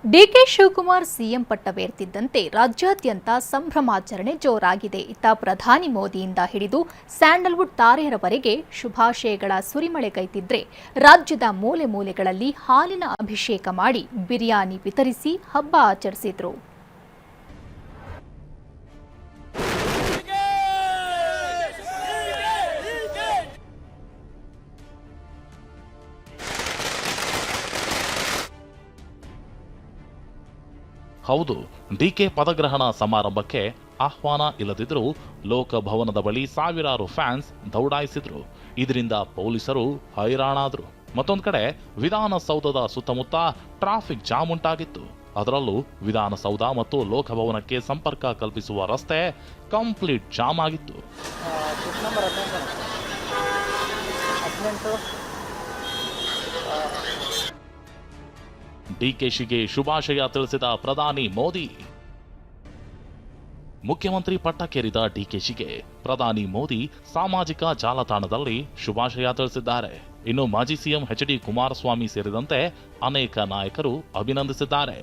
DK Shivakumar CM ಪಟ್ಟವೇರ್ತಿದ್ದಂತೆ ರಾಜ್ಯಾದ್ಯಂತ ಸಂಭ್ರಮಾಚರಣೆ ಜೋರಾಗಿದೆ. ಇತ್ತ ಪ್ರಧಾನಿ ಮೋದಿಯಿಂದ ಹಿಡಿದು ಸ್ಯಾಂಡಲ್ವುಡ್ ತಾರೆಯರವರೆಗೆ ಶುಭಾಶಯಗಳ ಸುರಿಮಳೆಗೈದಿದ್ರೆ, ರಾಜ್ಯದ ಮೂಲೆ ಮೂಲೆಗಳಲ್ಲಿ ಹಾಲಿನ ಅಭಿಷೇಕ ಮಾಡಿ ಬಿರಿಯಾನಿ ವಿತರಿಸಿ ಹಬ್ಬ ಆಚರಿಸಿದ್ರು. ಹೌದು, ಡಿಕೆ ಪದಗ್ರಹಣ ಸಮಾರಂಭಕ್ಕೆ ಆಹ್ವಾನ ಇಲ್ಲದಿದ್ದರೂ ಲೋಕಭವನದ ಬಳಿ ಸಾವಿರಾರು ಫ್ಯಾನ್ಸ್ ದೌಡಾಯಿಸಿದ್ರು. ಇದರಿಂದ ಪೊಲೀಸರು ಹೈರಾಣಾದ್ರು. ಮತ್ತೊಂದು ಕಡೆ ವಿಧಾನಸೌಧದ ಸುತ್ತಮುತ್ತ ಟ್ರಾಫಿಕ್ ಜಾಮ್ ಉಂಟಾಗಿತ್ತು. ಅದರಲ್ಲೂ ವಿಧಾನಸೌಧ ಮತ್ತು ಲೋಕಭವನಕ್ಕೆ ಸಂಪರ್ಕ ಕಲ್ಪಿಸುವ ರಸ್ತೆ ಕಂಪ್ಲೀಟ್ ಜಾಮ್ ಆಗಿತ್ತು. ಡಿಕೆಶಿಗೆ ಶುಭಾಶಯ ತಿಳಿಸಿದ ಪ್ರಧಾನಿ ಮೋದಿ. ಮುಖ್ಯಮಂತ್ರಿ ಪಟ್ಟಕ್ಕೇರಿದ ಡಿಕೆಶಿಗೆ ಪ್ರಧಾನಿ ಮೋದಿ ಸಾಮಾಜಿಕ ಜಾಲತಾಣದಲ್ಲಿ ಶುಭಾಶಯ ತಿಳಿಸಿದ್ದಾರೆ. ಇನ್ನು ಮಾಜಿ ಸಿಎಂ ಎಚ್.ಡಿ. ಕುಮಾರಸ್ವಾಮಿ ಸೇರಿದಂತೆ ಅನೇಕ ನಾಯಕರು ಅಭಿನಂದಿಸಿದ್ದಾರೆ.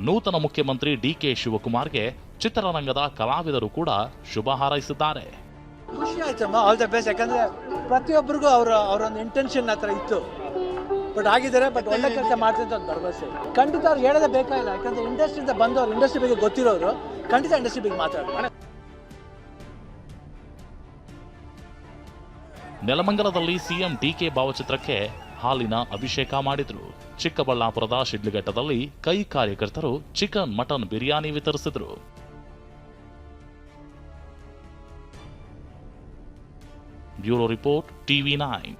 ನೂತನ ಮುಖ್ಯಮಂತ್ರಿ ಡಿಕೆ ಶಿವಕುಮಾರ್ಗೆ ಚಿತ್ರರಂಗದ ಕಲಾವಿದರು ಕೂಡ ಶುಭ ಹಾರೈಸಿದ್ದಾರೆ. ಖುಷಿ ಆಯ್ತಮ್ಮ, ಆಲ್ ದ ಬೆಸ್ಟ್. ಯಾಕಂದ್ರೆ ಪ್ರತಿಯೊಬ್ಬರಿಗೂ ಅವರೊಂದು ಇಂಟೆನ್ಷನ್ ಆ ಥರ ಇತ್ತು, ಬಟ್ ಆಗಿದ್ದಾರೆ. ಬಟ್ ಒಳ್ಳೆ ಕೆಲಸ ಮಾಡ್ತಿದ್ದ ಒಂದು ಭರವಸೆ ಖಂಡಿತ ಅವ್ರು ಹೇಳೋದೇ ಬೇಕಾಗಿಲ್ಲ. ಯಾಕಂದ್ರೆ ಇಂಡಸ್ಟ್ರಿಯಿಂದ ಬಂದವರು, ಇಂಡಸ್ಟ್ರಿ ಬಗ್ಗೆ ಗೊತ್ತಿರೋರು ಖಂಡಿತ ಇಂಡಸ್ಟ್ರಿ ಬಗ್ಗೆ ಮಾತಾಡ್ತಾರೆ. ನೆಲಮಂಗಲದಲ್ಲಿ ಸಿಎಂ ಡಿಕೆ ಭಾವಚಿತ್ರಕ್ಕೆ ಹಾಲಿನ ಅಭಿಷೇಕ ಮಾಡಿದ್ರು. ಚಿಕ್ಕಬಳ್ಳಾಪುರದ ಶಿಡ್ಲಘಟ್ಟದಲ್ಲಿ ಕೈ ಕಾರ್ಯಕರ್ತರು ಚಿಕನ್ ಮಟನ್ ಬಿರಿಯಾನಿ ವಿತರಿಸಿದ್ರು. Bureau report, TV9.